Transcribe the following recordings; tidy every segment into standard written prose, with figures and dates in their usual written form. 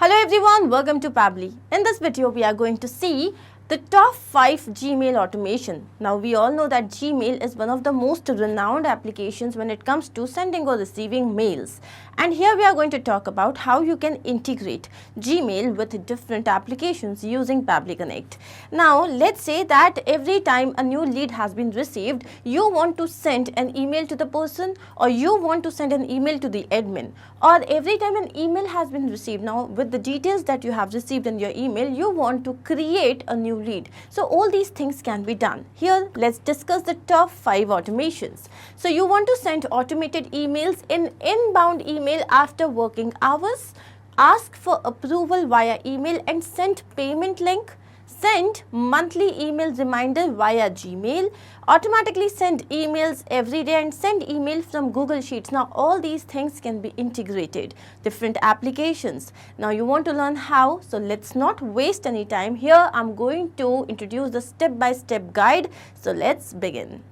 Hello everyone, welcome to Pabbly. In this video, we are going to see the top 5 Gmail automation. Now, we all know that Gmail is one of the most renowned applications when it comes to sending or receiving mails. And here we are going to talk about how you can integrate Gmail with different applications using Pabbly Connect. Now, let's say that every time a new lead has been received, you want to send an email to the person, or you want to send an email to the admin, or every time an email has been received. Now, with the details that you have received in your email, you want to create a new lead. So all these things can be done. Here, let's discuss the top 5 automations. So you want to send automated emails in inbound email after working hours, ask for approval via email and send payment link, send monthly email reminder via Gmail, automatically send emails every day and send email from Google Sheets. Now all these things can be integrated, different applications. Now you want to learn how, so let's not waste any time. Here I'm going to introduce the step-by-step guide. So let's begin.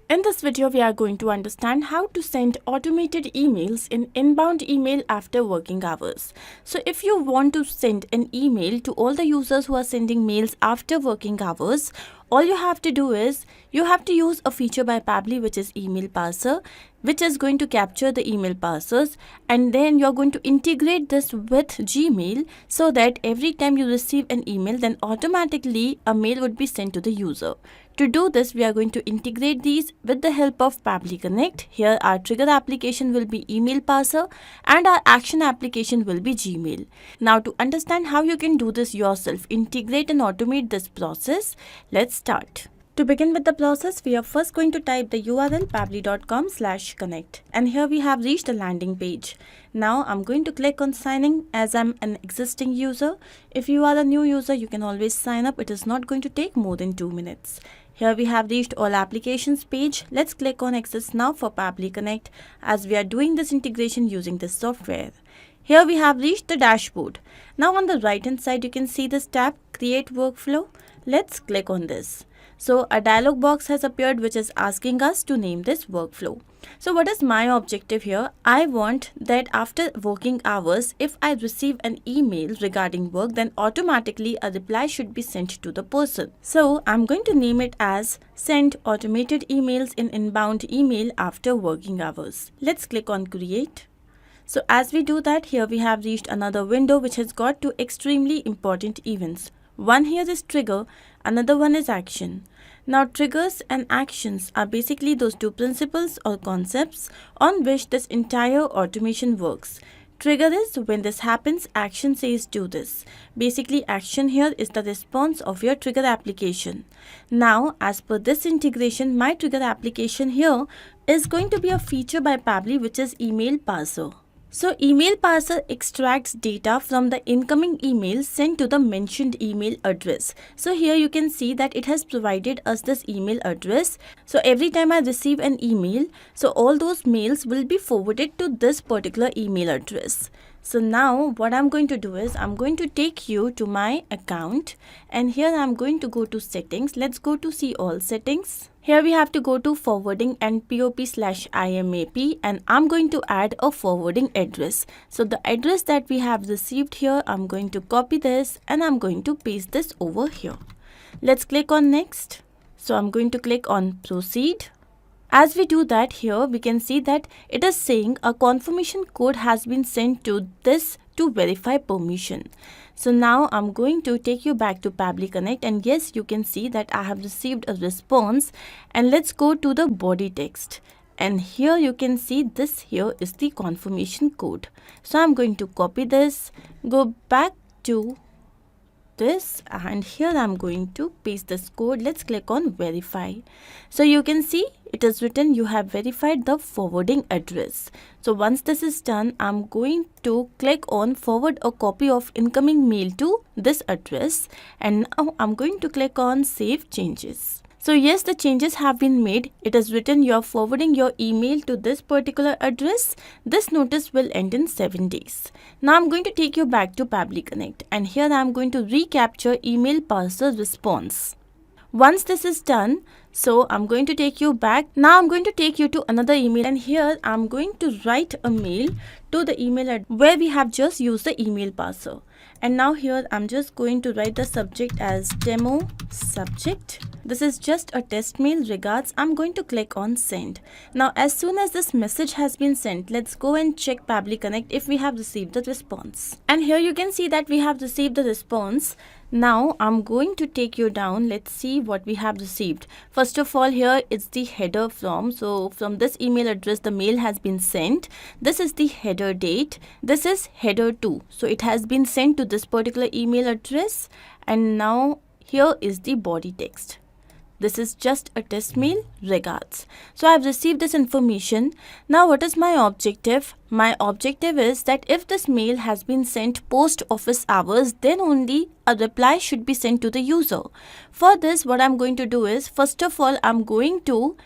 In this video, we are going to understand how to send automated emails in inbound email after working hours. So if you want to send an email to all the users who are sending mails after working hours, all you have to do is you have to use a feature by Pabbly, which is email parser, which is going to capture the email parsers, and then you're going to integrate this with Gmail so that every time you receive an email, then automatically a mail would be sent to the user. To do this, we are going to integrate these with the help of Pabbly Connect. Here our trigger application will be email parser and our action application will be Gmail. Now to understand how you can do this yourself, integrate and automate this process, let's start. To begin with the process, we are first going to type the URL pabbly.com/connect, and here we have reached the landing page. Now I'm going to click on signing as I'm an existing user. If you are a new user, you can always sign up. It is not going to take more than 2 minutes. Here we have reached all applications page. Let's click on access now for Pabbly Connect as we are doing this integration using this software. Here we have reached the dashboard. Now on the right hand side, you can see this tab create workflow. Let's click on this. So a dialog box has appeared which is asking us to name this workflow. So what is my objective here? I want that after working hours, if I receive an email regarding work, then automatically a reply should be sent to the person. So I'm going to name it as send automated emails in inbound email after working hours. Let's click on create. So as we do that, here we have reached another window which has got two extremely important events. One here is trigger, another one is action. Now triggers and actions are basically those two principles or concepts on which this entire automation works. Trigger is when this happens, action says do this. Basically action here is the response of your trigger application. Now as per this integration, my trigger application here is going to be a feature by Pabbly which is email parser. So email parser extracts data from the incoming email sent to the mentioned email address. So here you can see that it has provided us this email address. So every time I receive an email, so all those mails will be forwarded to this particular email address. So now what I'm going to do is I'm going to take you to my account, and here I'm going to go to settings. Let's go to see all settings. Here we have to go to forwarding and POP/IMAP, and I'm going to add a forwarding address. So the address that we have received here, I'm going to copy this and I'm going to paste this over here. Let's click on next. So I'm going to click on proceed. As we do that, here we can see that it is saying a confirmation code has been sent to this to verify permission. So now I'm going to take you back to Pabbly Connect, and yes, you can see that I have received a response, and let's go to the body text. And here you can see this here is the confirmation code. So I'm going to copy this, go back to this, and here I'm going to paste this code. Let's click on verify. So you can see it is written you have verified the forwarding address. So once this is done, I'm going to click on forward a copy of incoming mail to this address, and now I'm going to click on save changes. So yes, the changes have been made. It is written you are forwarding your email to this particular address. This notice will end in 7 days. Now I'm going to take you back to Pabbly Connect, and here I'm going to recapture email parser response. Once this is done, so I'm going to take you back. Now I'm going to take you to another email, and here I'm going to write a mail to the email where we have just used the email parser. And now here I'm just going to write the subject as demo subject. This is just a test mail, regards. I'm going to click on send. Now as soon as this message has been sent, let's go and check Pabbly Connect if we have received the response. And here you can see that we have received the response. Now I'm going to take you down. Let's see what we have received. First of all, here is the header from. So from this email address the mail has been sent. This is the header date. This is header 2. So it has been sent to this particular email address. And now here is the body text. This is just a test mail, regards. So I have received this information. Now what is my objective? My objective is that if this mail has been sent post office hours, then only a reply should be sent to the user. For this, what I'm going to do is, first of all, I'm going to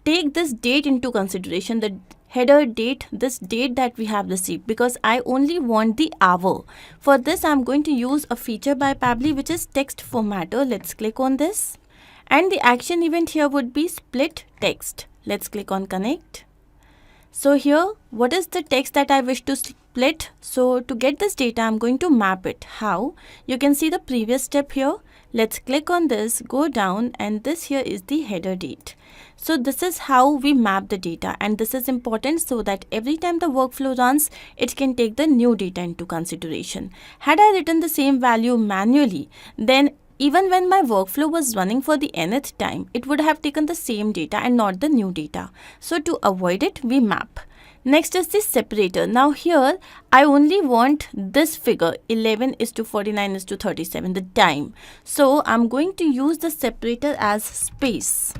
take this date into consideration, the header date, this date that we have received, because I only want the hour. For this, I'm going to use a feature by Pabbly which is text formatter. Let's click on this. And the action event here would be split text. Let's click on connect. So here, what is the text that I wish to split? So to get this data, I'm going to map it. How? You can see the previous step here. Let's click on this, go down, and this here is the header date. So this is how we map the data, and this is important so that every time the workflow runs, it can take the new data into consideration. Had I written the same value manually, then even when my workflow was running for the nth time, it would have taken the same data and not the new data. So to avoid it, we map. Next is the separator. Now here, I only want this figure, 11:49:37, the time. So I'm going to use the separator as space.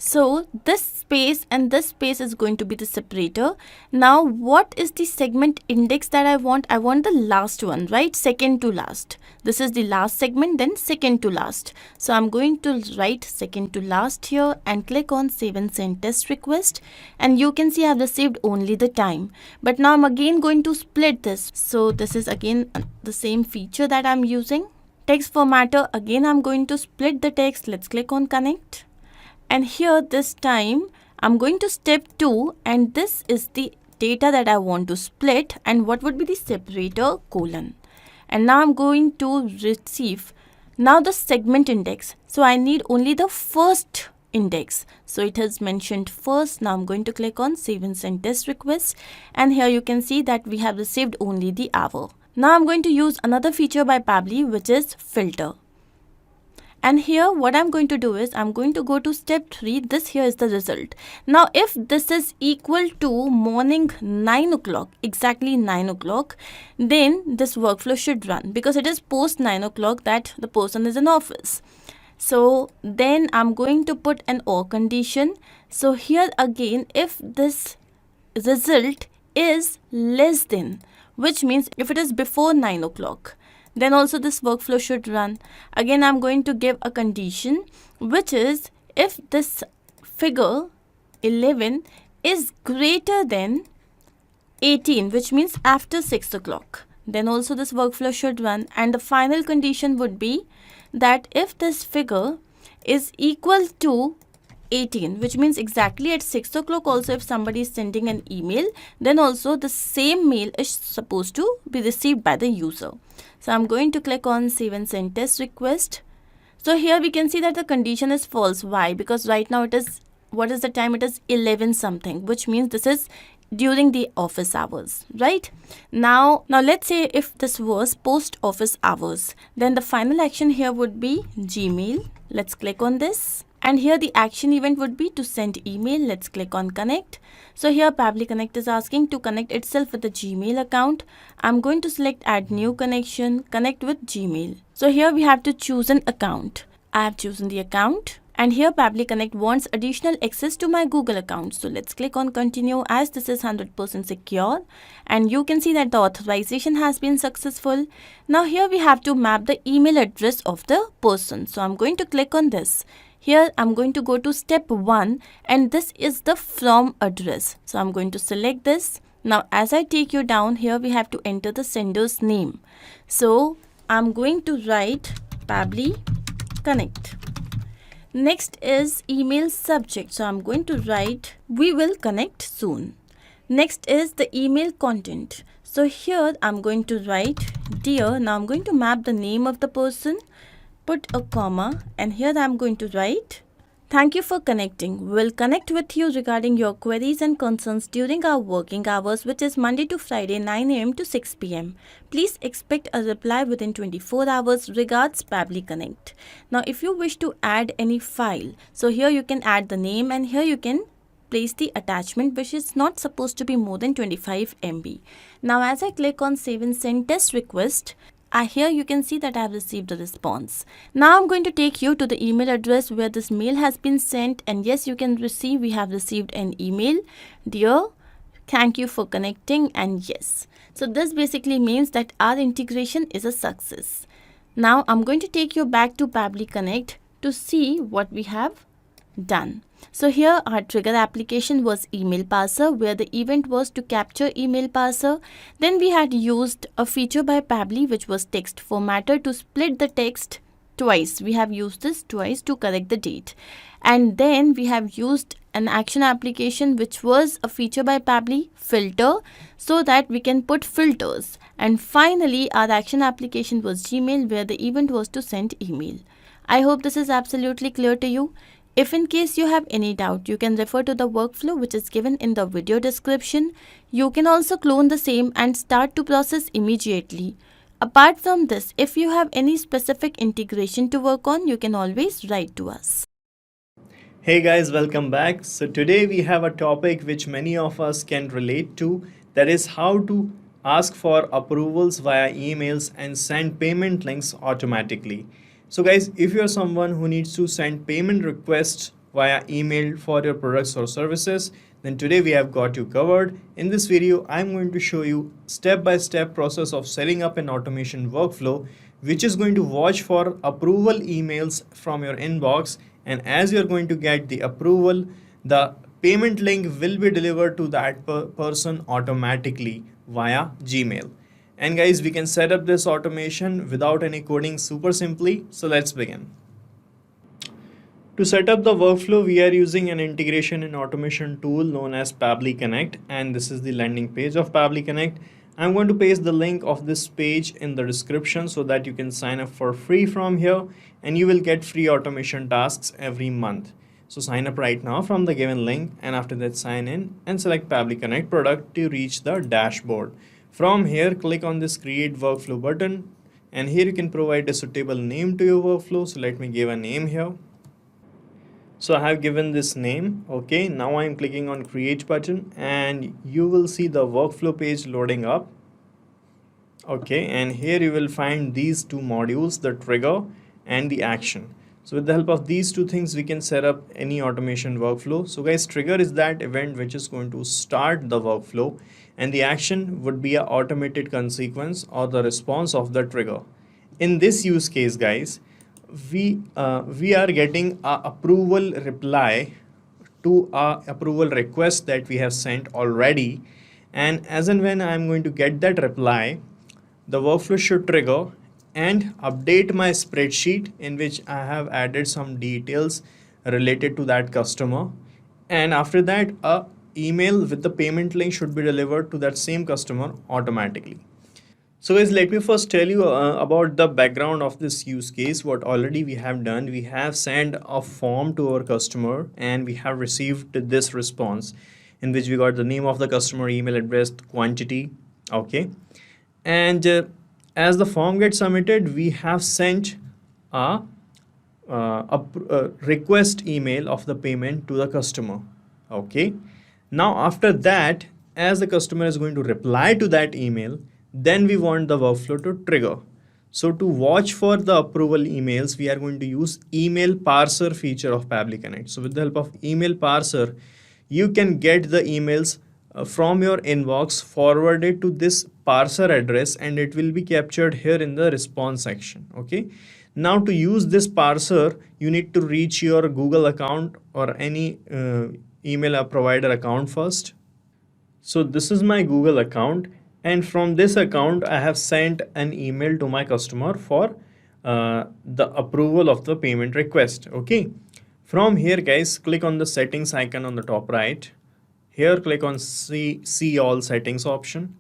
So this space and this space is going to be the separator. Now what is the segment index that I want? I want the last one, right? Second to last. This is the last segment, then second to last. So I'm going to write second to last here and click on save and send test request. And you can see I've received only the time. But now I'm again going to split this. So this is again the same feature that I'm using. Text formatter, again I'm going to split the text. Let's click on connect. And here this time I'm going to step 2, and this is the data that I want to split, and what would be the separator colon. And now I'm going to receive now the segment index. So I need only the first index. So it has mentioned first. Now I'm going to click on save and send test request, and here you can see that we have received only the hour. Now I'm going to use another feature by Pabbly which is filter. And here what I'm going to do is I'm going to go to step 3. This here is the result. Now if this is equal to morning 9 o'clock, exactly 9 o'clock, then this workflow should run, because it is post 9 o'clock that the person is in office. So then I'm going to put an or condition. So here again, if this result is less than, which means if it is before 9 o'clock, then also this workflow should run. Again, I'm going to give a condition, which is if this figure 11 is greater than 18, which means after 6 o'clock, then also this workflow should run. And the final condition would be that if this figure is equal to 18, which means exactly at 6 o'clock also if somebody is sending an email, then also the same mail is supposed to be received by the user. So I'm going to click on save and send test request. So here we can see that the condition is false. Why? Because right now it is, what is the time? It is 11 something, which means this is during the office hours, right? Now let's say if this was post office hours, then the final action here would be Gmail. Let's click on this. And here the action event would be to send email. Let's click on connect. So here Pabbly Connect is asking to connect itself with the Gmail account. I'm going to select add new connection, connect with Gmail. So here we have to choose an account. I have chosen the account. And here Pabbly Connect wants additional access to my Google account. So let's click on continue, as this is 100% secure. And you can see that the authorization has been successful. Now here we have to map the email address of the person. So I'm going to click on this. Here I'm going to go to step 1, and this is the from address. So I'm going to select this. Now as I take you down, here we have to enter the sender's name. So I'm going to write Pabbly Connect. Next is email subject. So I'm going to write, we will connect soon. Next is the email content. So here I'm going to write, dear. Now I'm going to map the name of the person, put a comma, and here I'm going to write, thank you for connecting. We will connect with you regarding your queries and concerns during our working hours, which is Monday to Friday 9 a.m. to 6 p.m. Please expect a reply within 24 hours. Regards, Pabbly Connect. Now if you wish to add any file, so here you can add the name and here you can place the attachment, which is not supposed to be more than 25 MB. Now as I click on save and send test request, here you can see that I have received a response. Now I'm going to take you to the email address where this mail has been sent, and yes, you can receive, we have received an email, dear, thank you for connecting, and yes. So this basically means that our integration is a success. Now I'm going to take you back to Pabbly Connect to see what we have done. So here our trigger application was email parser, where the event was to capture email parser. Then we had used a feature by Pabbly which was text formatter to split the text twice. We have used this twice to correct the date. And then we have used an action application which was a feature by Pabbly, filter, so that we can put filters. And finally our action application was Gmail, where the event was to send email. I hope this is absolutely clear to you. If in case you have any doubt, you can refer to the workflow which is given in the video description. You can also clone the same and start to process immediately. Apart from this, if you have any specific integration to work on, you can always write to us. Hey guys, welcome back. So today we have a topic which many of us can relate to, that is how to ask for approvals via emails and send payment links automatically. So guys, if you're someone who needs to send payment requests via email for your products or services, then today we have got you covered. In this video, I'm going to show you step-by-step process of setting up an automation workflow, which is going to watch for approval emails from your inbox. And as you're going to get the approval, the payment link will be delivered to that person automatically via Gmail. And guys, we can set up this automation without any coding super simply. So let's begin. To set up the workflow, we are using an integration and automation tool known as Pabbly Connect. And this is the landing page of Pabbly Connect. I'm going to paste the link of this page in the description so that you can sign up for free from here and you will get free automation tasks every month. So sign up right now from the given link, and after that sign in and select Pabbly Connect product to reach the dashboard. From here, click on this create workflow button, and here you can provide a suitable name to your workflow. So let me give a name here. So I have given this name. Okay, now I'm clicking on create button and you will see the workflow page loading up. Okay, and here you will find these two modules, the trigger and the action. So with the help of these two things, we can set up any automation workflow. So guys, trigger is that event which is going to start the workflow, and the action would be an automated consequence or the response of the trigger. In this use case, guys, we are getting a approval reply to a approval request that we have sent already, and as and when I'm going to get that reply, the workflow should trigger and update my spreadsheet in which I have added some details related to that customer, and after that a email with the payment link should be delivered to that same customer automatically. So guys, let me first tell you about the background of this use case. What already we have done, we have sent a form to our customer and we have received this response in which we got the name of the customer, email address, quantity. Okay, and as the form gets submitted, we have sent a request email of the payment to the customer. Okay, now after that, as the customer is going to reply to that email, then we want the workflow to trigger. So to watch for the approval emails, we are going to use email parser feature of Pabbly Connect. So with the help of email parser, you can get the emails from your inbox forwarded to this parser address, and it will be captured here in the response section. Okay, now to use this parser, you need to reach your Google account or any email provider account first. So this is my Google account, and from this account I have sent an email to my customer for the approval of the payment request. Okay, from here guys, click on the settings icon on the top right. Here click on see all settings option.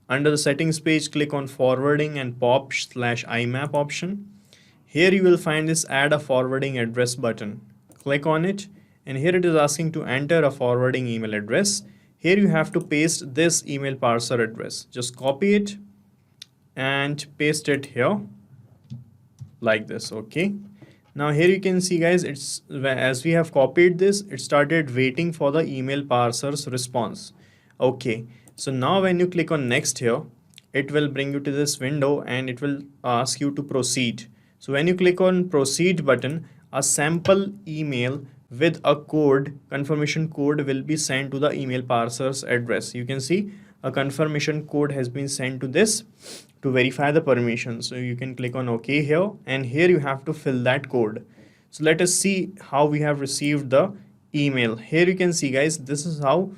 Under the settings page, click on forwarding and pop/IMAP option. Here you will find this add a forwarding address button. Click on it, and here it is asking to enter a forwarding email address. Here you have to paste this email parser address. Just copy it and paste it here like this. Okay, now here you can see guys, it's as we have copied this, it started waiting for the email parser's response. Okay, so now when you click on next here, it will bring you to this window and it will ask you to proceed. So when you click on proceed button, a sample email with a code, confirmation code, will be sent to the email parser's address. You can see a confirmation code has been sent to this to verify the permission. So you can click on OK here, and here you have to fill that code. So let us see how we have received the email. Here you can see guys, this is how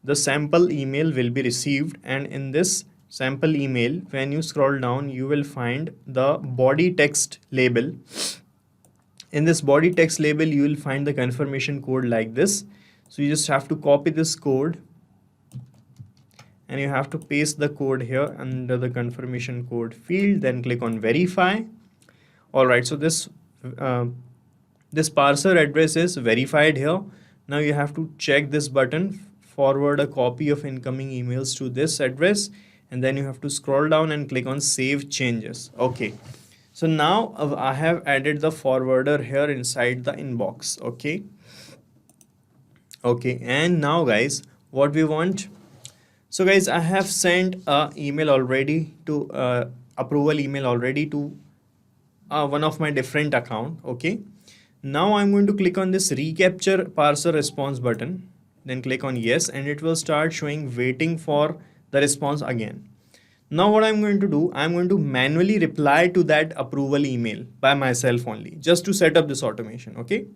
the sample email will be received, and in this sample email, when you scroll down, you will find the body text label. In this body text label, you will find the confirmation code like this. So you just have to copy this code and you have to paste the code here under the confirmation code field, then click on verify. All right, so this parser address is verified here. Now you have to check this button, forward a copy of incoming emails to this address, and then you have to scroll down and click on save changes. Okay, so now I have added the forwarder here inside the inbox. Okay, and now guys, what we want. So guys, I have sent a email already to approval email already to one of my different account. Okay, now I'm going to click on this recapture parser response button, then click on yes, and it will start showing waiting for the response again. Now what I'm going to do, I'm going to manually reply to that approval email by myself only, just to set up this automation. Okay,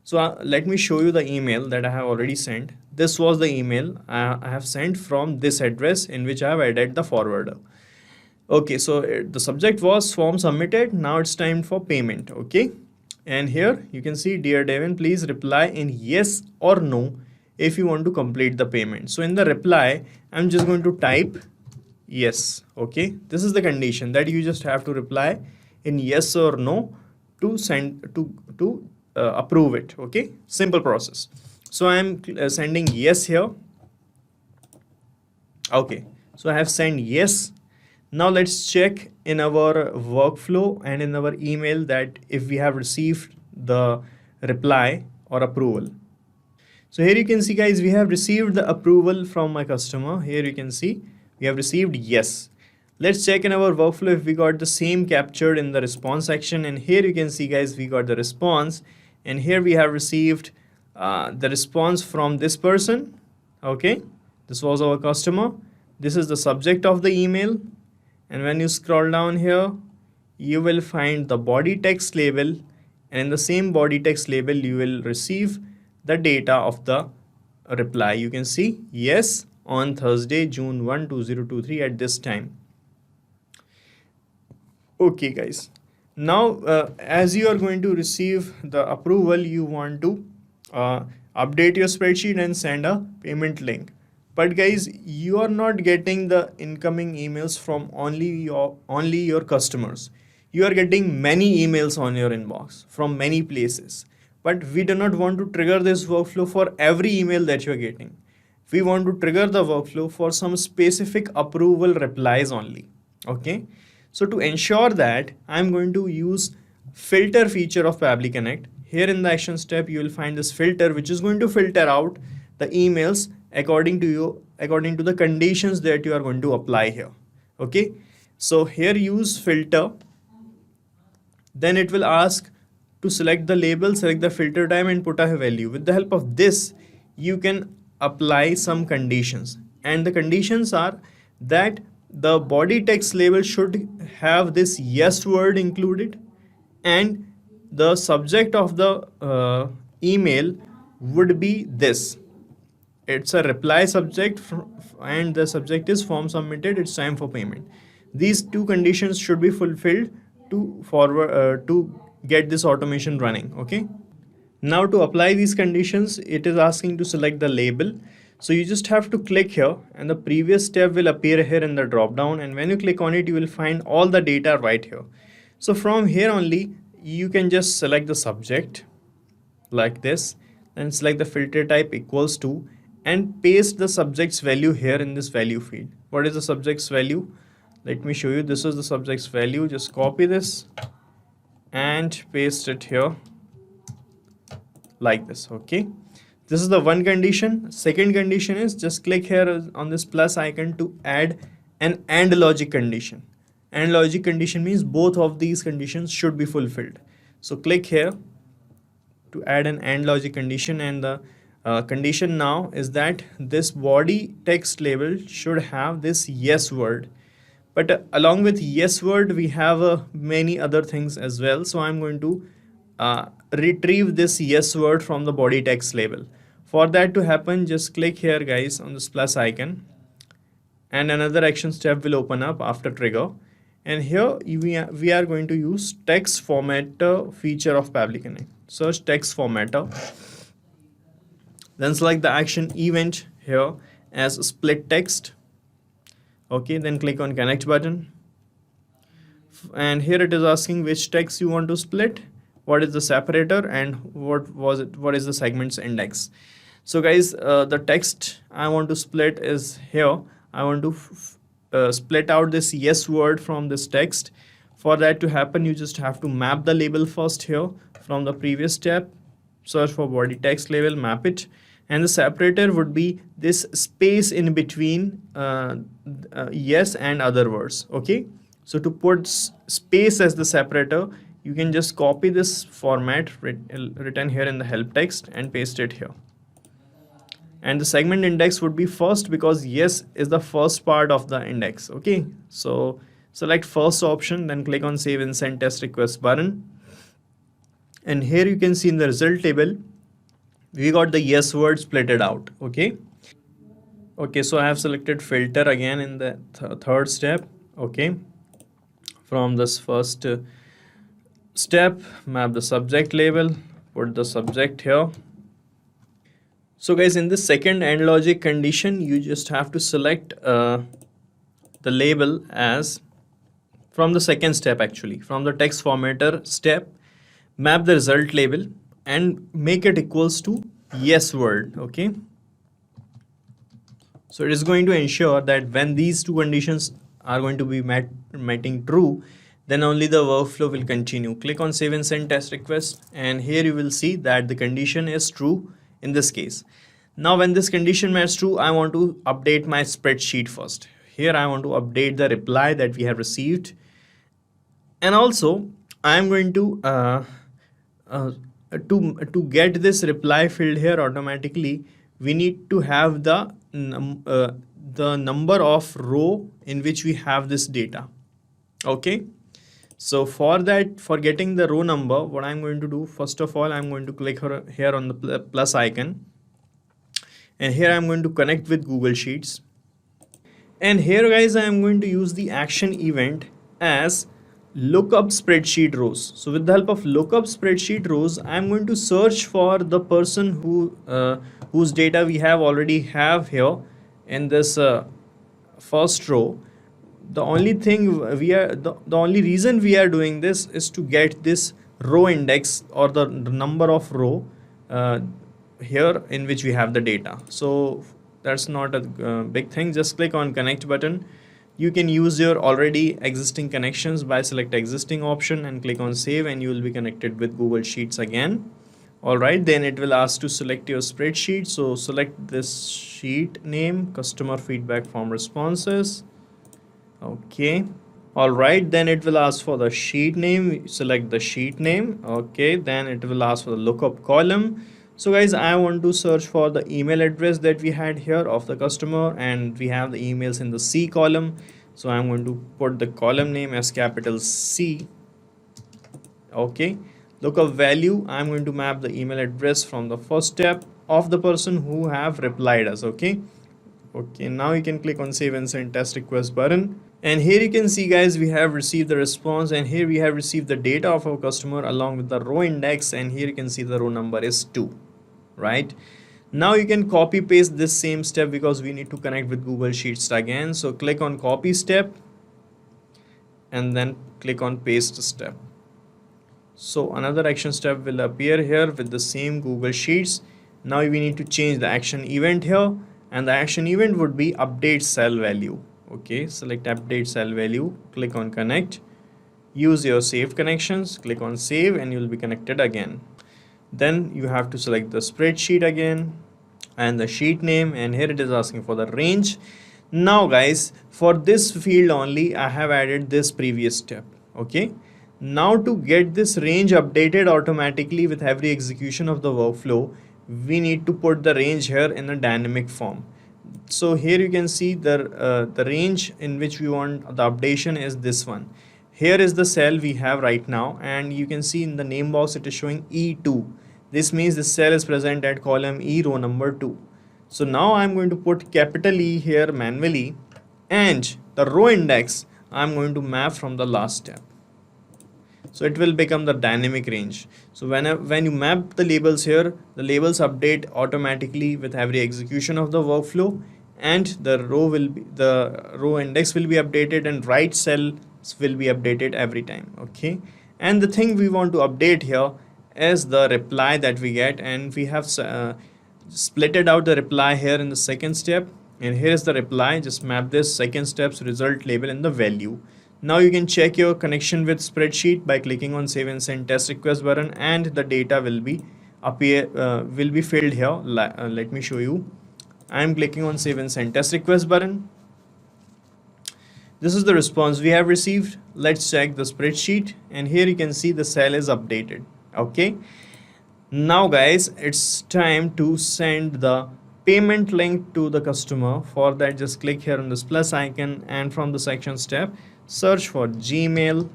so let me show you the email that I have already sent. This was the email I have sent from this address in which I have added the forwarder. Okay, so the subject was form submitted. Now it's time for payment. Okay, and here you can see, dear Devin, please reply in yes or no if you want to complete the payment. So in the reply, I'm just going to type yes. Okay, this is the condition, that you just have to reply in yes or no to send to approve it. Okay, simple process. So I am sending yes here. Okay, so I have sent yes. Now let's check in our workflow and in our email that if we have received the reply or approval. So here you can see guys, we have received the approval from my customer. Here you can see we have received yes. Let's check in our workflow if we got the same captured in the response section, and here you can see guys, we got the response, and here we have received the response from this person. Okay, this was our customer. This is the subject of the email, and when you scroll down here, you will find the body text label, and in the same body text label you will receive the data of the reply. You can see yes on Thursday, June 1, 2023 at this time. Okay guys, now as you are going to receive the approval, you want to update your spreadsheet and send a payment link. But guys, you are not getting the incoming emails from only your customers. You are getting many emails on your inbox from many places. But we do not want to trigger this workflow for every email that you are getting. We want to trigger the workflow for some specific approval replies only. Okay. So to ensure that, I'm going to use filter feature of Pabbly Connect. Here in the action step, you will find this filter, which is going to filter out the emails according to the conditions that you are going to apply here. Okay. So here use filter. Then it will ask to select the label, select the filter time, and put a value. With the help of this, you can apply some conditions, and the conditions are that the body text label should have this yes word included, and the subject of the email would be this. It's a reply subject, and the subject is form submitted, it's time for payment. These two conditions should be fulfilled to forward to get this automation running. Okay, now to apply these conditions, it is asking to select the label. So you just have to click here and the previous step will appear here in the drop down, and when you click on it you will find all the data right here. So from here only you can just select the subject like this, and select the filter type equals to, and paste the subject's value here in this value field. What is the subject's value? Let me show you. This is the subject's value. Just copy this and paste it here like this. Okay, this is the one condition. Second condition is just click here on this plus icon to add an AND logic condition. AND logic condition means both of these conditions should be fulfilled. So click here to add an AND logic condition, and the condition now is that this body text label should have this yes word. But along with yes word we have many other things as well. So I'm going to retrieve this yes word from the body text label. For that to happen, just click here guys on this plus icon, and another action step will open up after trigger, and here we are going to use text formatter feature of Pabbly Connect. Search text formatter, then select the action event here as split text. Okay, then click on connect button, and here it is asking which text you want to split, what is the separator, and what is the segment's index. So guys, the text I want to split is here. I want to split out this yes word from this text. For that to happen, you just have to map the label first here from the previous step. Search for body text label, map it, and the separator would be this space in between yes and other words. Okay, so to put space as the separator, you can just copy this format written here in the help text and paste it here. And the segment index would be first because yes is the first part of the index. Okay, so select first option, then click on save and send test request button, and here you can see in the result table we got the yes word splitted out. Okay, so I have selected filter again in the third step. Okay, from this first step, map the subject label, put the subject here. So guys, in this second AND logic condition, you just have to select the label as from the second step, actually from the text formatter step, map the result label and make it equals to yes word. Okay, so it is going to ensure that when these two conditions are going to be meeting true, then only the workflow will continue. Click on save and send test request, and here you will see that the condition is true in this case. Now when this condition is true, I want to update my spreadsheet first. Here I want to update the reply that we have received, and also I am going to get this reply field here automatically, we need to have the number of row in which we have this data. Okay, so for that, for getting the row number, what I'm going to do, first of all, I'm going to click here on the plus icon, and here I'm going to connect with Google Sheets, and here guys I am going to use the action event as lookup spreadsheet rows. So with the help of lookup spreadsheet rows, I'm going to search for the person whose data we already have here in this first row. The only thing the only reason we are doing this is to get this row index or the number of row here in which we have the data. So that's not a big thing. Just click on connect button. You can use your already existing connections by select existing option and click on save, and you will be connected with Google Sheets again. Alright, then it will ask to select your spreadsheet. So select this sheet name, customer feedback form responses. Okay, alright, then it will ask for the sheet name. Select the sheet name. Okay, then it will ask for the lookup column. So guys, I want to search for the email address that we had here of the customer, and we have the emails in the C column. So I'm going to put the column name as capital C. Okay, lookup value, I'm going to map the email address from the first step of the person who have replied us. Okay, now you can click on save and send test request button. And here you can see guys, we have received the response, and here we have received the data of our customer along with the row index, and here you can see the row number is 2, right? Now you can copy paste this same step because we need to connect with Google Sheets again. So click on copy step and then click on paste step. So another action step will appear here with the same Google Sheets. Now we need to change the action event here, and the action event would be update cell value. Okay, select update cell value, click on connect, use your saved connections, click on save, and you will be connected again. Then you have to select the spreadsheet again and the sheet name, and here it is asking for the range. Now guys, for this field only I have added this previous step. Okay, now to get this range updated automatically with every execution of the workflow, we need to put the range here in a dynamic form. So here you can see the range in which we want the updation is this one. Here is the cell we have right now, and you can see in the name box it is showing E2. This means this cell is present at column E, row number 2. So now I'm going to put capital E here manually, and the row index I'm going to map from the last step. So it will become the dynamic range. So when you map the labels here, the labels update automatically with every execution of the workflow, and the row index will be updated, and right cells will be updated every time. Okay, and the thing we want to update here is the reply that we get, and we have splitted out the reply here in the second step, and here is the reply. Just map this second step's result label in the value. Now you can check your connection with spreadsheet by clicking on save and send test request button, and the data will be filled here. Let me show you. I am clicking on save and send test request button. This is the response we have received. Let's check the spreadsheet, and here you can see the cell is updated. Okay, now guys, it's time to send the payment link to the customer. For that, just click here on this plus icon, and from the section step, search for Gmail.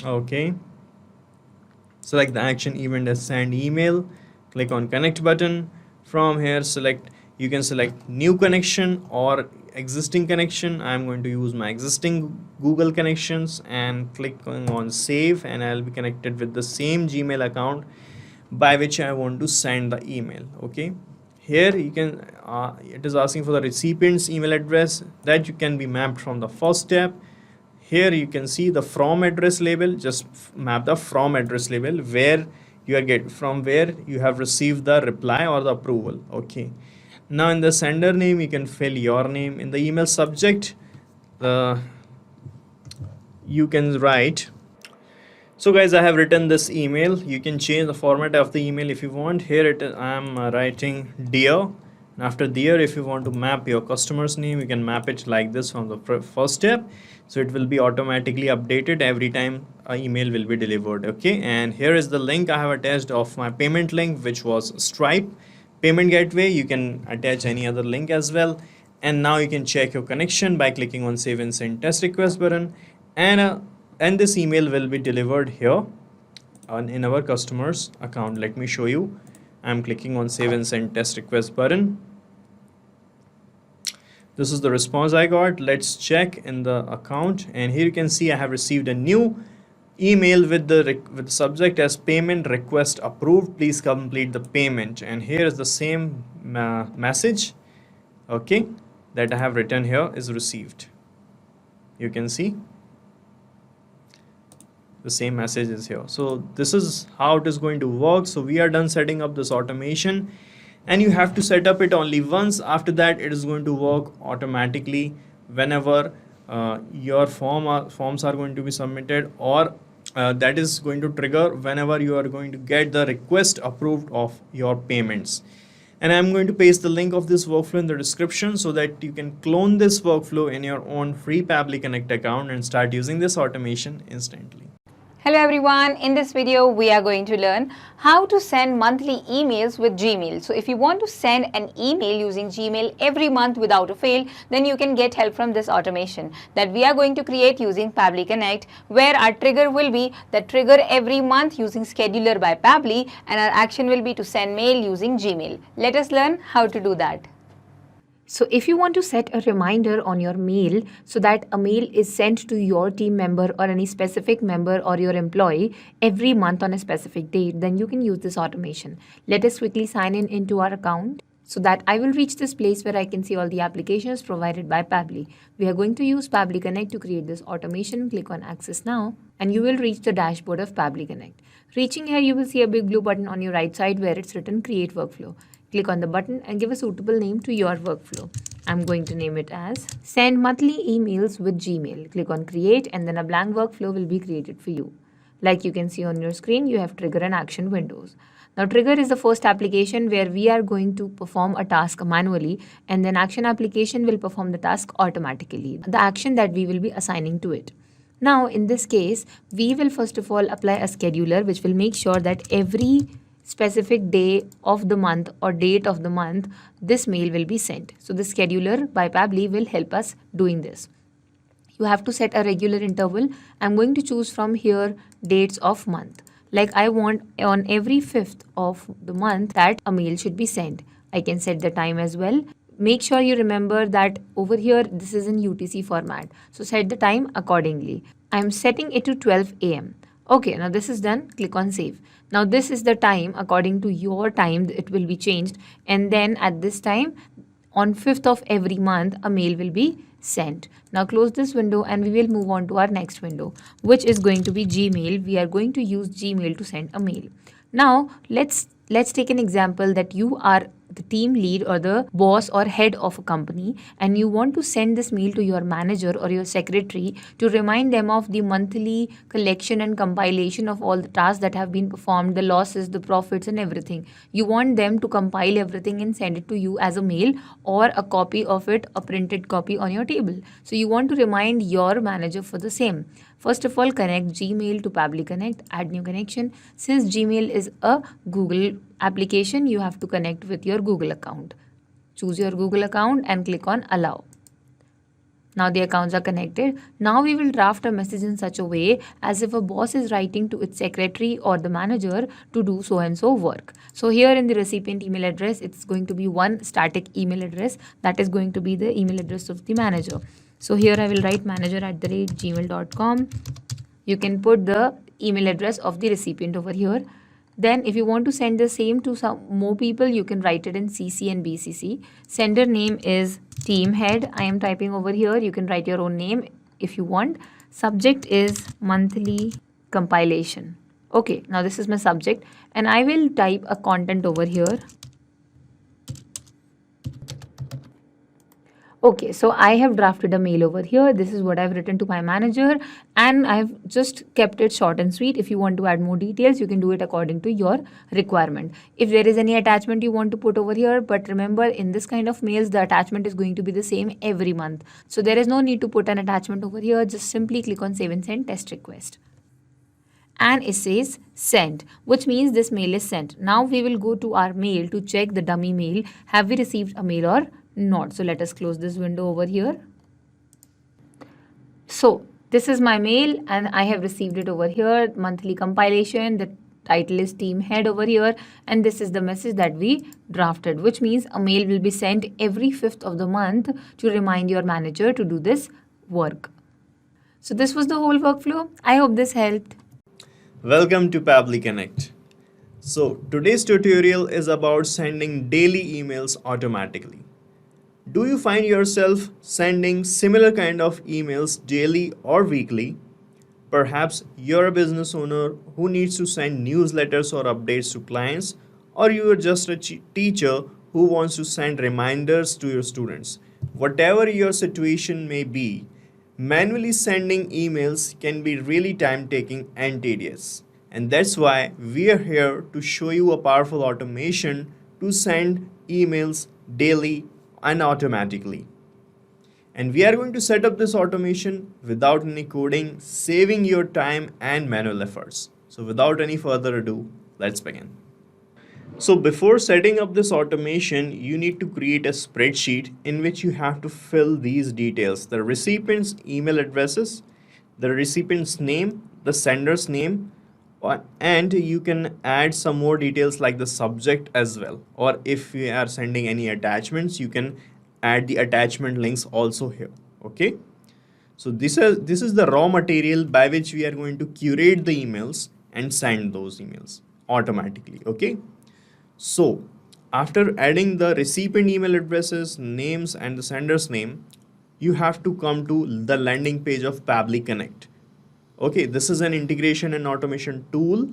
Okay, select the action event as send email, click on connect button. From here you can select new connection or existing connection. I'm going to use my existing Google connections, and clicking on save, and I'll be connected with the same Gmail account by which I want to send the email. Okay, here you can it is asking for the recipient's email address that you can be mapped from the first step. Here you can see the from address label. Just map the from address label where you are from where you have received the reply or the approval. Okay, now in the sender name you can fill your name. In the email subject you can write. So guys, I have written this email. You can change the format of the email if you want. Here it is, I am writing dear. After dear, if you want to map your customer's name, you can map it like this from the first step. So it will be automatically updated every time an email will be delivered. Okay, and here is the link I have attached of my payment link, which was Stripe payment gateway. You can attach any other link as well. And now you can check your connection by clicking on save and send test request button, and this email will be delivered here in our customer's account. Let me show you. I'm clicking on save and send test request button. This is the response I got. Let's check in the account, and here you can see I have received a new email with the subject as payment request approved. Please complete the payment, and here is the same message. Okay, that I have written here is received. You can see the same message is here. So this is how it is going to work. So we are done setting up this automation, and you have to set up it only once. After that, it is going to work automatically whenever your forms are going to be submitted, or that is going to trigger whenever you are going to get the request approved of your payments. And I'm going to paste the link of this workflow in the description so that you can clone this workflow in your own free Pabbly Connect account and start using this automation instantly. Hello everyone, in this video we are going to learn how to send monthly emails with Gmail. So if you want to send an email using Gmail every month without a fail, then you can get help from this automation that we are going to create using Pabbly Connect, where our trigger will be the trigger every month using Scheduler by Pabbly, and our action will be to send mail using Gmail. Let us learn how to do that. So if you want to set a reminder on your mail so that a mail is sent to your team member or any specific member or your employee every month on a specific date, then you can use this automation. Let us quickly sign in into our account so that I will reach this place where I can see all the applications provided by Pabbly. We are going to use Pabbly Connect to create this automation. Click on Access Now and you will reach the dashboard of Pabbly Connect. Reaching here, you will see a big blue button on your right side where it's written Create Workflow. Click on the button and give a suitable name to your workflow. I'm going to name it as Send Monthly Emails with Gmail. Click on Create and then a blank workflow will be created for you. Like you can see on your screen, you have Trigger and Action windows. Now, Trigger is the first application where we are going to perform a task manually, and then Action application will perform the task automatically, the action that we will be assigning to it. Now, in this case, we will first of all apply a scheduler which will make sure that every specific day of the month or date of the month, this mail will be sent. So the scheduler by Pabbly will help us doing this. You have to set a regular interval. I'm going to choose from here dates of month. Like I want on every 5th of the month that a mail should be sent. I can set the time as well. Make sure you remember that over here this is in UTC format. So set the time accordingly. I'm setting it to 12 a.m. Okay, now this is done. Click on save. Now this is the time according to your time it will be changed, and then at this time on 5th of every month a mail will be sent. Now close this window and we will move on to our next window, which is going to be Gmail. We are going to use Gmail to send a mail. Now let's take an example that you are the team lead or the boss or head of a company and you want to send this mail to your manager or your secretary to remind them of the monthly collection and compilation of all the tasks that have been performed, the losses, the profits and everything. You want them to compile everything and send it to you as a mail or a copy of it, a printed copy on your table. So you want to remind your manager for the same. First of all, connect Gmail to Pabbly Connect, add new connection. Since Gmail is a Google application, you have to connect with your Google account. Choose your Google account and click on Allow. Now the accounts are connected. Now we will draft a message in such a way as if a boss is writing to its secretary or the manager to do so and so work. So here in the recipient email address, it's going to be one static email address that is going to be the email address of the manager. So here I will write manager@gmail.com. You can put the email address of the recipient over here. Then if you want to send the same to some more people, you can write it in CC and BCC. Sender name is team head. I am typing over here. You can write your own name if you want. Subject is monthly compilation. Okay, now this is my subject and I will type a content over here. Okay, so I have drafted a mail over here. This is what I've written to my manager and I've just kept it short and sweet. If you want to add more details, you can do it according to your requirement. If there is any attachment you want to put over here, but remember in this kind of mails, the attachment is going to be the same every month. So there is no need to put an attachment over here. Just simply click on Save and Send Test Request. And it says sent, which means this mail is sent. Now we will go to our mail to check the dummy mail. Have we received a mail or not? So let us close this window over here. So this is my mail and I have received it over here. Monthly compilation, the title is team head over here, and this is the message that we drafted, which means a mail will be sent every 5th of the month to remind your manager to do this work. So this was the whole workflow. I hope this helped. Welcome to Pabbly Connect. So today's tutorial is about sending daily emails automatically. Do you find yourself sending similar kind of emails daily or weekly? Perhaps you're a business owner who needs to send newsletters or updates to clients, or you are just a teacher who wants to send reminders to your students. Whatever your situation may be, manually sending emails can be really time-taking and tedious. And that's why we are here to show you a powerful automation to send emails daily and automatically. And we are going to set up this automation without any coding, saving your time and manual efforts. So without any further ado, let's begin. So before setting up this automation, you need to create a spreadsheet in which you have to fill these details: the recipient's email addresses, the recipient's name, the sender's name, and you can add some more details like the subject as well. Or if you are sending any attachments, you can add the attachment links also here. Okay, so this is the raw material by which we are going to curate the emails and send those emails automatically. Okay, so after adding the recipient email addresses, names, and the sender's name, you have to come to the landing page of Pabbly Connect. Okay, this is an integration and automation tool.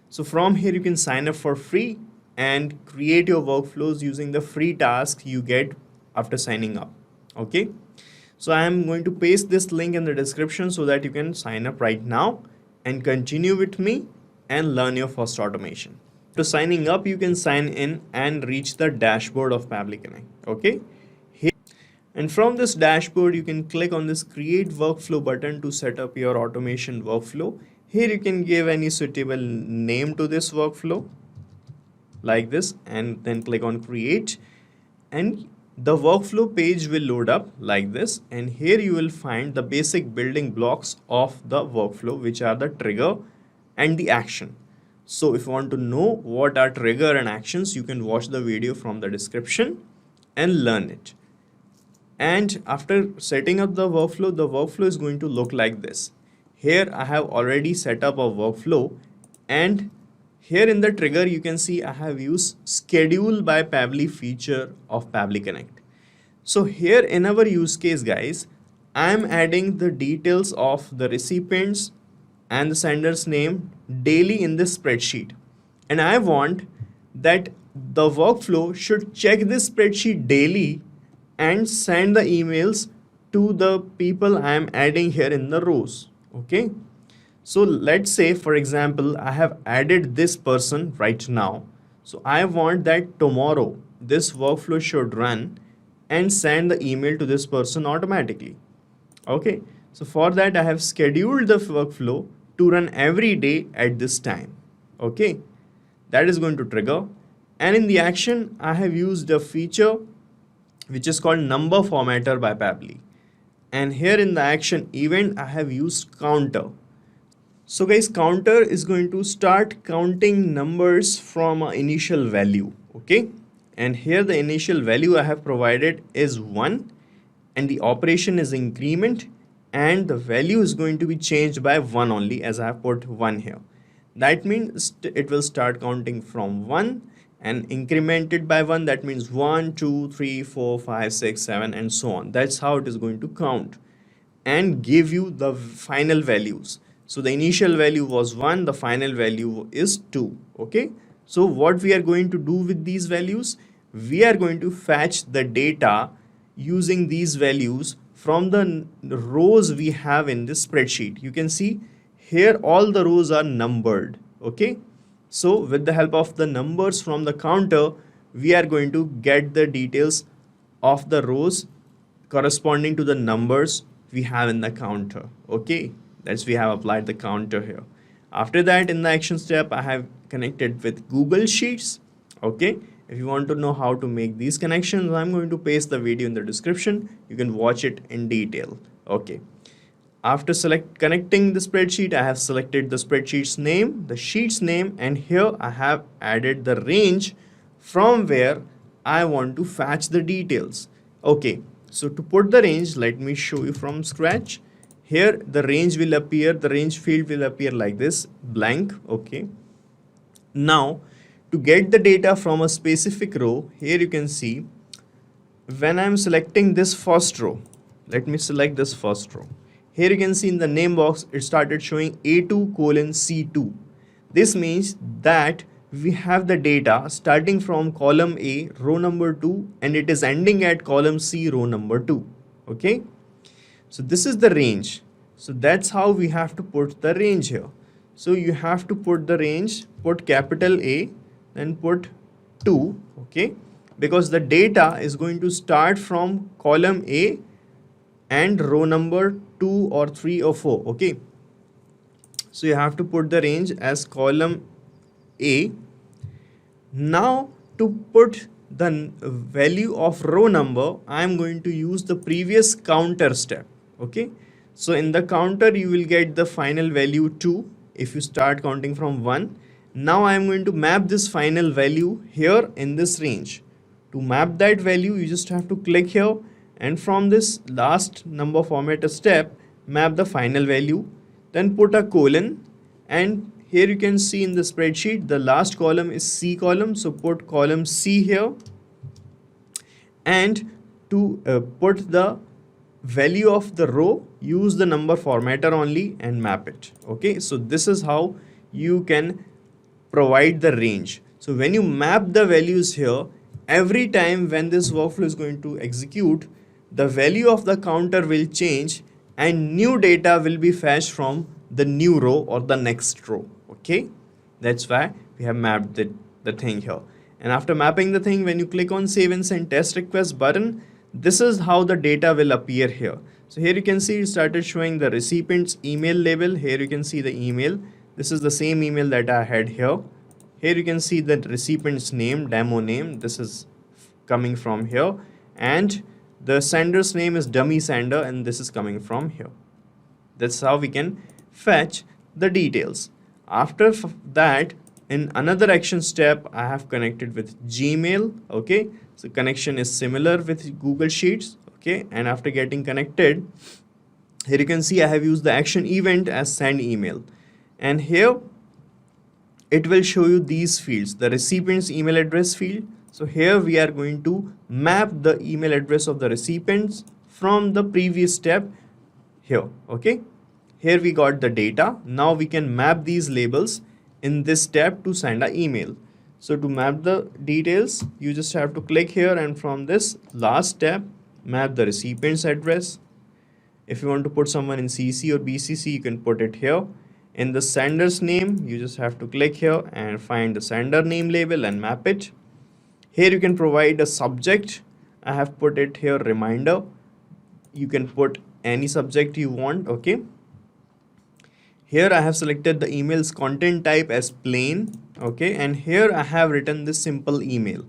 So from here you can sign up for free and create your workflows using the free tasks you get after signing up. Okay, so I am going to paste this link in the description so that you can sign up right now and continue with me and learn your first automation. To signing up, you can sign in and reach the dashboard of Pabbly Connect. Okay, and from this dashboard, you can click on this create workflow button to set up your automation workflow. Here you can give any suitable name to this workflow like this, and then click on create, and the workflow page will load up like this. And here you will find the basic building blocks of the workflow, which are the trigger and the action. So if you want to know what are trigger and actions, you can watch the video from the description and learn it. And after setting up the workflow is going to look like this. Here I have already set up a workflow, and here in the trigger you can see I have used schedule by Pabbly feature of Pabbly Connect. So here in our use case, guys, I am adding the details of the recipients and the sender's name daily in this spreadsheet, and I want that the workflow should check this spreadsheet daily and send the emails to the people I am adding here in the rows. Okay, so let's say for example I have added this person right now, so I want that tomorrow this workflow should run and send the email to this person automatically. Okay, so for that I have scheduled the workflow to run every day at this time. Okay, that is going to trigger, and in the action I have used a feature which is called number formatter by Pabbly, and here in the action event I have used counter. So guys, counter is going to start counting numbers from an initial value. Okay, and here the initial value I have provided is 1, and the operation is increment, and the value is going to be changed by 1 only, as I have put 1 here. That means it will start counting from 1 and incremented by 1. That means 1, 2, 3, 4, 5, 6, 7, and so on. That's how it is going to count and give you the final values. So the initial value was 1, the final value is 2. Okay, so what we are going to do with these values, we are going to fetch the data using these values from the rows we have in this spreadsheet. You can see here all the rows are numbered. Okay, so with the help of the numbers from the counter, we are going to get the details of the rows corresponding to the numbers we have in the counter. Okay, that's we have applied the counter here. After that, in the action step, I have connected with Google Sheets. Okay, if you want to know how to make these connections, I'm going to paste the video in the description. You can watch it in detail. Okay, after connecting the spreadsheet, I have selected the spreadsheet's name, the sheet's name, and here I have added the range from where I want to fetch the details. Okay, so to put the range, let me show you from scratch. Here the range will appear, the range field will appear like this, blank. Okay, now to get the data from a specific row, here you can see when I'm selecting this first row, let me select this first row. Here you can see in the name box, it started showing A2:C2. This means that we have the data starting from column A, row number 2, and it is ending at column C, row number 2. Okay, so this is the range. So that's how we have to put the range here. So you have to put the range, put capital A, then put 2. Okay, because the data is going to start from column A and row number 2 or 3 or 4. Okay, so you have to put the range as column A. Now to put the value of row number, I am going to use the previous counter step. Okay, so in the counter you will get the final value 2 if you start counting from 1. Now I am going to map this final value here in this range. To map that value, you just have to click here, and from this last number formatter step, map the final value, then put a colon, and here you can see in the spreadsheet the last column is C column, so put column C here, and to put the value of the row, use the number formatter only and map it. Okay, so this is how you can provide the range. So when you map the values here, every time when this workflow is going to execute, the value of the counter will change and new data will be fetched from the new row or the next row. Okay, that's why we have mapped the thing here. And after mapping the thing, when you click on save and send test request button, this is how the data will appear here. So here you can see it started showing the recipient's email label. Here you can see the email. This is the same email that I had here. Here you can see the recipient's name, demo name. This is coming from here. And the sender's name is dummy sender, and this is coming from here. That's how we can fetch the details. After that, in another action step, I have connected with Gmail. Okay, so connection is similar with Google Sheets. Okay, and after getting connected, here you can see I have used the action event as send email, and here it will show you these fields, the recipient's email address field. So here we are going to map the email address of the recipients from the previous step here. Okay, here we got the data. Now we can map these labels in this step to send an email. So to map the details, you just have to click here, and from this last step, map the recipient's address. If you want to put someone in CC or BCC, you can put it here. In the sender's name, you just have to click here and find the sender name label and map it. Here you can provide a subject. I have put it here, reminder. You can put any subject you want. Okay. Here I have selected the email's content type as plain. Okay, and here I have written this simple email.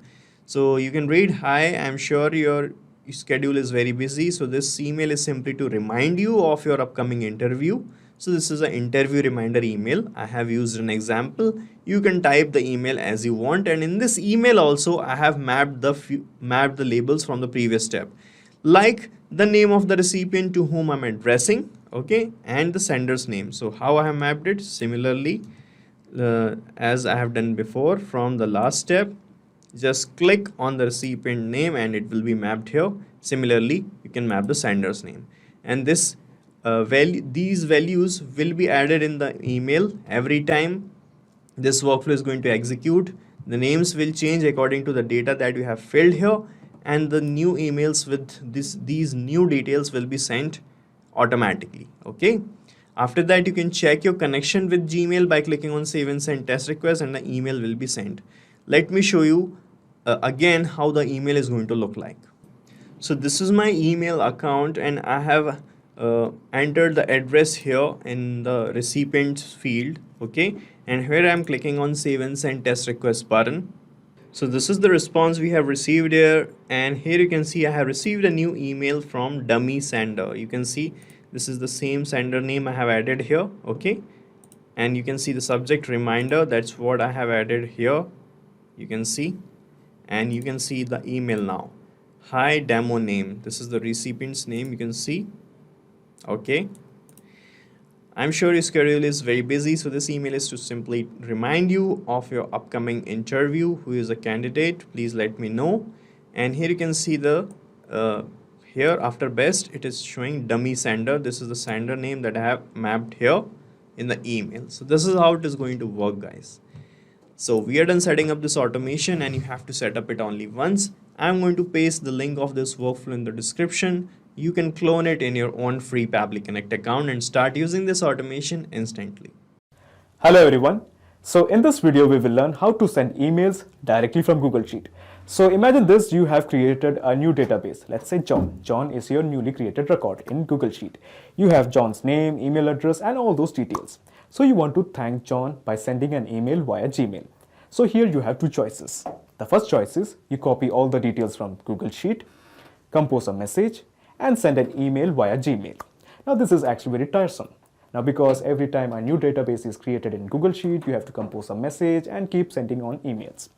So you can read, hi, I'm sure your schedule is very busy. So this email is simply to remind you of your upcoming interview. So this is an interview reminder email. I have used an example. You can type the email as you want. And in this email also, I have mapped the labels from the previous step, like the name of the recipient to whom I'm addressing. Okay, and the sender's name. So how I have mapped it, similarly as I have done before from the last step, just click on the recipient name and it will be mapped here. Similarly, you can map the sender's name, and this these values will be added in the email every time this workflow is going to execute. The names will change according to the data that you have filled here, and the new emails with these new details will be sent automatically. Okay, after that you can check your connection with Gmail by clicking on save and send test request, and the email will be sent. Let me show you again how the email is going to look like. So this is my email account, and I have entered the address here in the recipients field. Okay, and here I am clicking on save and send test request button. So this is the response we have received here, and here you can see I have received a new email from dummy sender. You can see this is the same sender name I have added here. Okay, and you can see the subject reminder. That's what I have added here. You can see, and you can see the email now. Hi, demo name. This is the recipient's name. You can see. Okay, I'm sure your schedule is very busy, so this email is to simply remind you of your upcoming interview. Who is a candidate? Please let me know. And here you can see the here after best, it is showing dummy sender. This is the sender name that I have mapped here in the email. So this is how it is going to work, guys. So we are done setting up this automation, and you have to set up it only once. I'm going to paste the link of this workflow in the description. You can clone it in your own free Pabbly Connect account and start using this automation instantly. Hello everyone. So in this video, we will learn how to send emails directly from Google Sheet. So imagine this, you have created a new database. Let's say John. John is your newly created record in Google Sheet. You have John's name, email address, and all those details. So you want to thank John by sending an email via Gmail. So here you have two choices. The first choice is you copy all the details from Google Sheet, compose a message, and send an email via Gmail. Now this is actually very tiresome. Now because every time a new database is created in Google Sheet, you have to compose a message and keep sending on emails.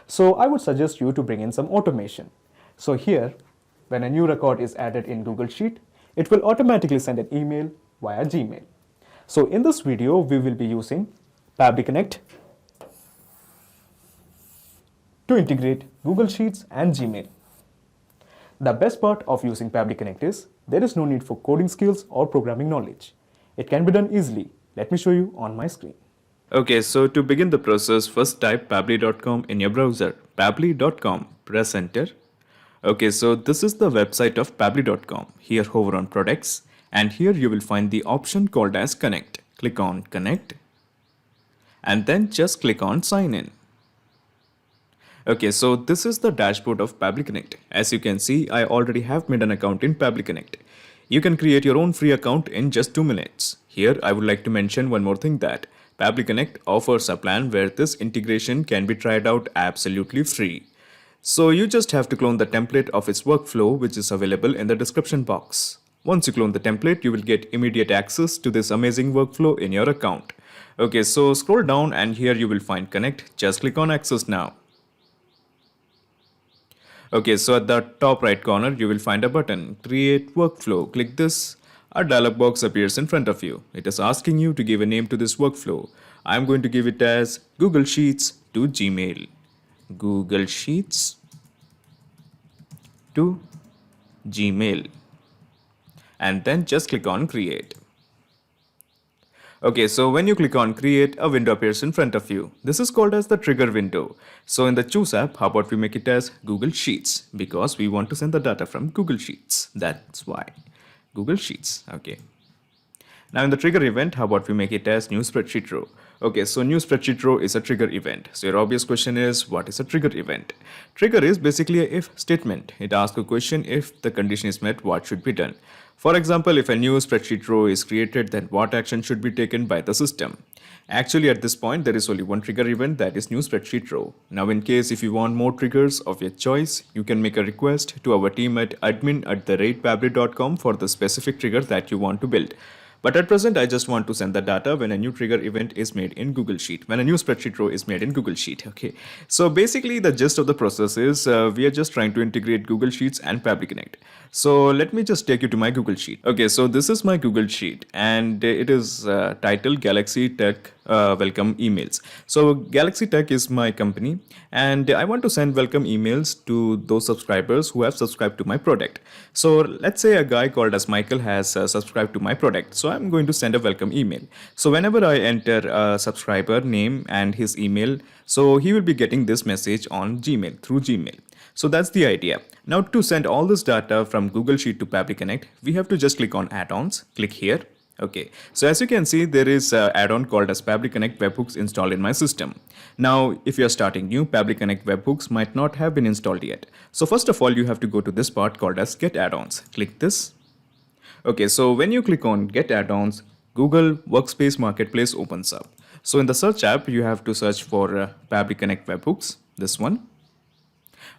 So I would suggest you to bring in some automation. So here, when a new record is added in Google Sheet, it will automatically send an email via Gmail. So in this video, we will be using Pabbly Connect to integrate Google Sheets and Gmail. The best part of using Pabbly Connect is there is no need for coding skills or programming knowledge. It can be done easily. Let me show you on my screen. Okay, so to begin the process, first type pabbly.com in your browser. Pabbly.com, press enter. Okay, so this is the website of pabbly.com. Here hover on products and here you will find the option called as connect. Click on connect and then just click on sign in. Okay, so this is the dashboard of Pabbly Connect. As you can see, I already have made an account in Pabbly Connect. You can create your own free account in just 2 minutes. Here, I would like to mention one more thing that Pabbly Connect offers a plan where this integration can be tried out absolutely free. So you just have to clone the template of its workflow, which is available in the description box. Once you clone the template, you will get immediate access to this amazing workflow in your account. Okay, so scroll down and here you will find connect. Just click on access now. Okay, so at the top right corner, you will find a button, Create Workflow. Click this. A dialog box appears in front of you. It is asking you to give a name to this workflow. I'm going to give it as Google Sheets to Gmail. Google Sheets to Gmail. And then just click on Create. Okay, so when you click on create, a window appears in front of you. This is called as the trigger window. So in the choose app, how about we make it as Google Sheets, because we want to send the data from Google Sheets. That's why Google Sheets. Okay. Now in the trigger event, how about we make it as new spreadsheet row? Okay, so new spreadsheet row is a trigger event. So your obvious question is, what is a trigger event? Trigger is basically a if statement. It asks a question: if the condition is met, what should be done? For example, if a new spreadsheet row is created, then what action should be taken by the system? Actually, at this point, there is only one trigger event, that is new spreadsheet row. Now, in case if you want more triggers of your choice, you can make a request to our team at admin@pabbly.com for the specific trigger that you want to build. But at present, I just want to send the data when a new trigger event is made in Google Sheet, when a new spreadsheet row is made in Google Sheet. Okay. So basically, the gist of the process is we are just trying to integrate Google Sheets and Pabbly Connect. So let me just take you to my Google Sheet. Okay, so this is my Google Sheet and it is titled Galaxy Tech Welcome Emails. So Galaxy Tech is my company and I want to send welcome emails to those subscribers who have subscribed to my product. So let's say a guy called as Michael has subscribed to my product. So I'm going to send a welcome email. So whenever I enter a subscriber name and his email, so he will be getting this message on Gmail, through Gmail. So that's the idea. Now to send all this data from Google Sheet to Pabbly Connect, we have to just click on add-ons, click here. Okay, so as you can see, there is an add-on called as Pabbly Connect Webhooks installed in my system. Now, if you are starting new, Pabbly Connect Webhooks might not have been installed yet. So first of all, you have to go to this part called as Get Add-ons. Click this. Okay, so when you click on Get Add-ons, Google Workspace Marketplace opens up. So in the search app, you have to search for Pabbly Connect Webhooks, this one.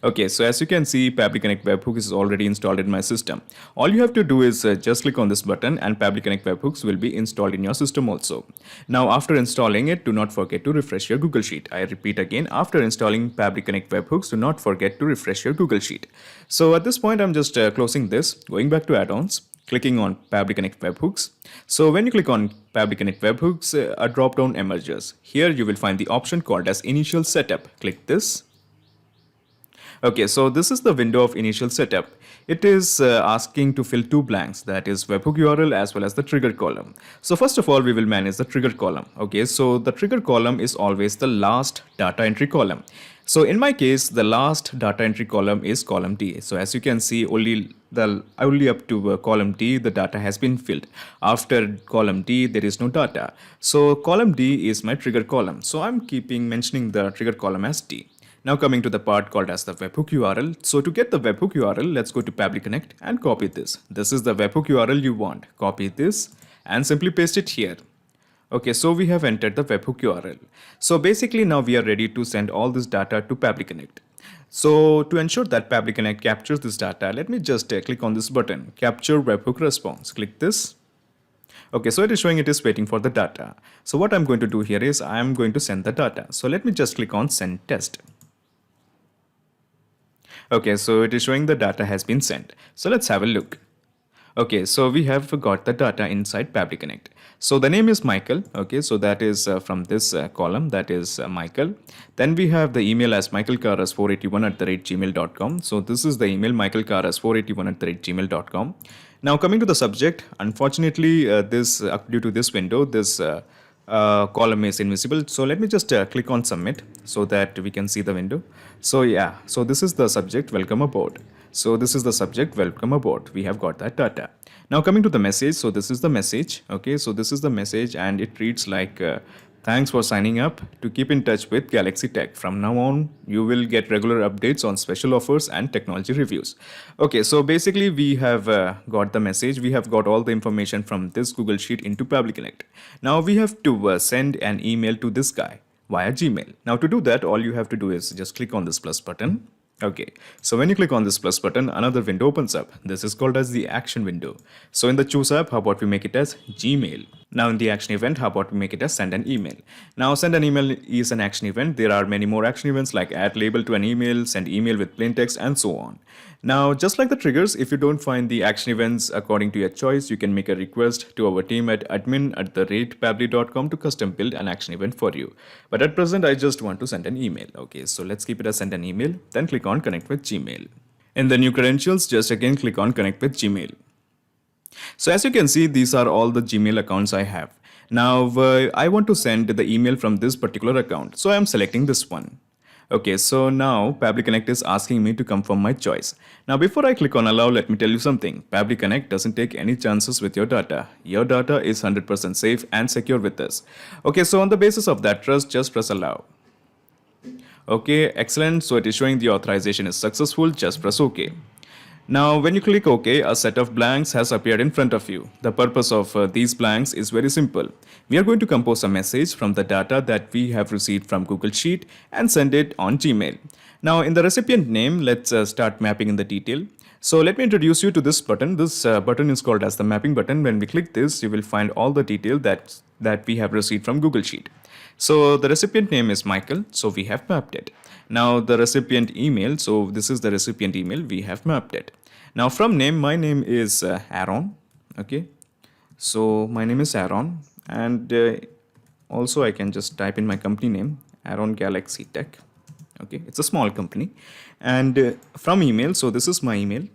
Okay, so as you can see, Pabbly Connect Webhooks is already installed in my system. All you have to do is just click on this button and Pabbly Connect Webhooks will be installed in your system also. Now, after installing it, do not forget to refresh your Google Sheet. I repeat again, after installing Pabbly Connect Webhooks, do not forget to refresh your Google Sheet. So at this point, I'm just closing this, going back to add-ons, clicking on Pabbly Connect Webhooks. So when you click on Pabbly Connect Webhooks, a drop-down emerges. Here you will find the option called as Initial Setup. Click this. Okay, so this is the window of initial setup. It is asking to fill 2 blanks, that is webhook URL as well as the trigger column. So first of all, we will manage the trigger column. Okay, so the trigger column is always the last data entry column. So in my case, the last data entry column is column D. So as you can see, only up to column D, the data has been filled. After column D, there is no data. So column D is my trigger column. So I'm mentioning the trigger column as D. Now coming to the part called as the webhook URL. So to get the webhook URL, let's go to Pabbly Connect and copy this. This is the webhook URL you want. Copy this and simply paste it here. Okay, so we have entered the webhook URL. So basically now we are ready to send all this data to Pabbly Connect. So to ensure that Pabbly Connect captures this data, let me just click on this button, Capture Webhook Response. Click this. Okay, so it is showing it is waiting for the data. So what I'm going to do here is I'm going to send the data. So let me just click on Send Test. Okay, so it is showing the data has been sent. So let's have a look. Okay, so we have got the data inside Pabbly Connect. So the name is Michael. Okay, so that is from this column, that is Michael. Then we have the email as michaelkaras481@gmail.com. So this is the email michaelkaras481@gmail.com. Now coming to the subject, unfortunately, due to this window, this column is invisible. So let me just click on submit so that we can see the window. So yeah, so this is the subject, welcome aboard. So this is the subject, welcome aboard. We have got that data. Now coming to the message. So this is the message. Okay, so this is the message and it reads like, thanks for signing up to keep in touch with Galaxy Tech. From now on, you will get regular updates on special offers and technology reviews. Okay, so basically we have got the message. We have got all the information from this Google Sheet into Pabbly Connect. Now we have to send an email to this guy via Gmail. Now to do that, all you have to do is just click on this plus button. Okay, so when you click on this plus button, another window opens up. This is called as the action window. So in the choose app, how about we make it as Gmail? Now in the action event, how about we make it as send an email? Now send an email is an action event. There are many more action events like add label to an email, send email with plain text and so on. Now just like the triggers, if you don't find the action events according to your choice, you can make a request to our team at admin@pabbly.com to custom build an action event for you. But at present, I just want to send an email. Okay, so let's keep it as send an email, then click on connect with Gmail. In the new credentials, just again click on connect with Gmail. So as you can see, these are all the Gmail accounts I have. Now I want to send the email from this particular account. So I am selecting this one. Okay, so now Pabbly Connect is asking me to confirm my choice. Now before I click on allow, let me tell you something. Pabbly Connect doesn't take any chances with your data. Your data is 100% safe and secure with us. Okay, so on the basis of that trust, just press allow. Okay, excellent. So it is showing the authorization is successful. Just press OK. Now, when you click OK, a set of blanks has appeared in front of you. The purpose of these blanks is very simple. We are going to compose a message from the data that we have received from Google Sheet and send it on Gmail. Now, in the recipient name, let's start mapping in the detail. So let me introduce you to this button. This button is called as the mapping button. When we click this, you will find all the detail that we have received from Google Sheet. So the recipient name is Michael, so we have mapped it. Now the recipient email, so this is the recipient email, we have mapped it. Now from name, my name is Aaron. Okay, so my name is Aaron, and also I can just type in my company name, Aaron Galaxy Tech. Okay, it's a small company. And from email, so this is my email.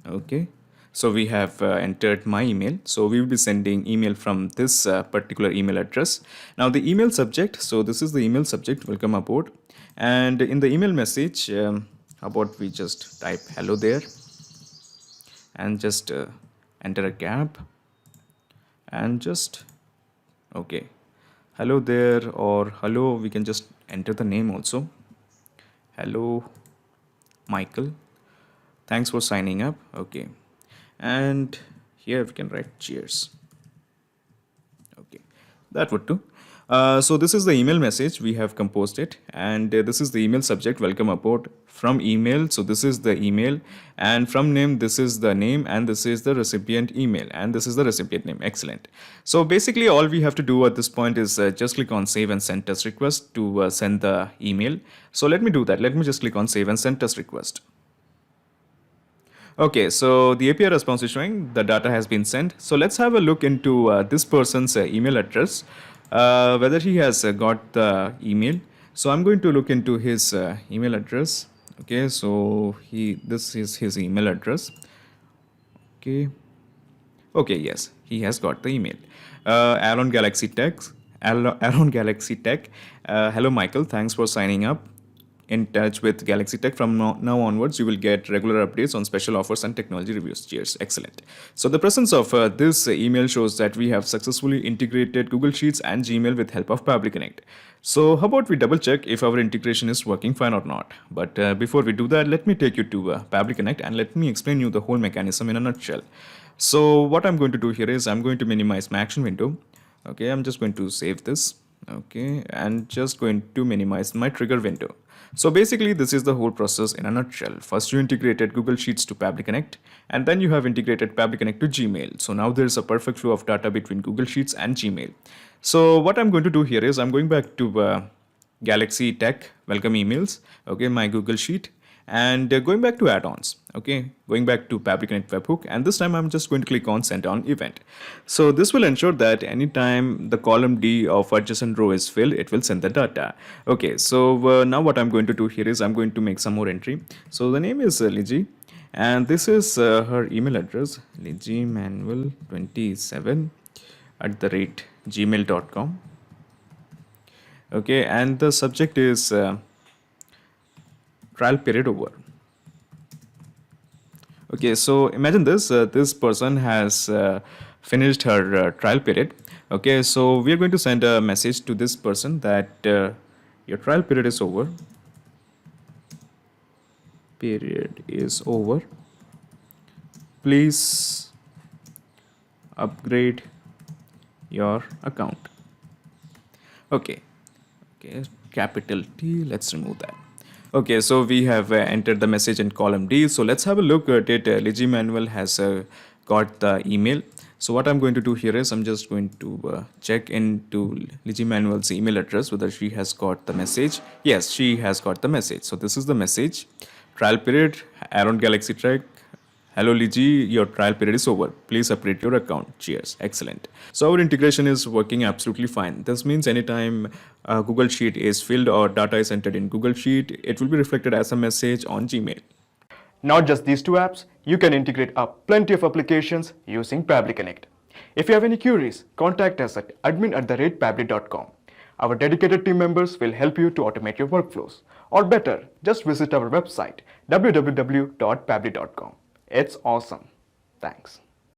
Okay, so we have entered my email. So we will be sending email from this particular email address. Now the email subject, so this is the email subject, welcome aboard. And in the email message, how about we just type hello there and just enter a gap and just, okay, hello there, or hello, we can just enter the name also. Hello, Michael. Thanks for signing up. Okay. And here we can write cheers. Okay, that would do. So this is the email message, we have composed it, and this is the email subject, welcome aboard. From email, so this is the email, and from name, this is the name, and this is the recipient email, and this is the recipient name. Excellent. So basically all we have to do at this point is just click on save and send test request to send the email. So let me do that. Let me just click on save and send test request. Okay, so the API response is showing the data has been sent. So let's have a look into this person's email address, whether he has got the email. So I'm going to look into his email address. Okay, so this is his email address. Okay, yes, he has got the email. Aaron Galaxy Tech. Aaron Galaxy Tech. Hello, Michael. Thanks for signing up in touch with Galaxy Tech. From now onwards, you will get regular updates on special offers and technology reviews. Cheers. Excellent. So the presence of this email shows that we have successfully integrated Google Sheets and Gmail with help of Pabbly Connect. So how about we double check if our integration is working fine or not. But before we do that, let me take you to Pabbly Connect and let me explain you the whole mechanism in a nutshell. So what I'm going to do here is I'm going to minimize my action window. Okay, I'm just going to save this. Okay, and just going to minimize my trigger window. So basically, this is the whole process in a nutshell. First, you integrated Google Sheets to Pabbly Connect, and then you have integrated Pabbly Connect to Gmail. So now there is a perfect flow of data between Google Sheets and Gmail. So what I'm going to do here is I'm going back to Galaxy Tech welcome emails, okay, my Google Sheet, and going back to add-ons, okay, going back to Pabbly Connect webhook, and this time I'm just going to click on send on event. So this will ensure that anytime the column D of adjacent row is filled, it will send the data. Okay, so now what I'm going to do here is I'm going to make some more entry. So the name is Liji, and this is her email address, lijimanuel27@gmail.com. Okay, and the subject is trial period over. Okay, so imagine this, this person has finished her trial period. Okay, so we are going to send a message to this person that your trial period is over. Period is over. Please upgrade your account. Okay, capital T, let's remove that. Okay, so we have entered the message in column D. So let's have a look at it. Liji Manuel has got the email. So what I'm going to do here is I'm just going to check into Liji Manuel's email address whether she has got the message. Yes, she has got the message. So this is the message. Trial period, Aaron Galaxy Track. Hello Liji, your trial period is over. Please upgrade your account. Cheers. Excellent. So our integration is working absolutely fine. This means anytime Google Sheet is filled or data is entered in Google Sheet, it will be reflected as a message on Gmail. Not just these two apps, you can integrate up plenty of applications using Pabbly Connect. If you have any queries, contact us at admin@pabbly.com. Our dedicated team members will help you to automate your workflows. Or better, just visit our website www.pabbly.com. It's awesome. Thanks.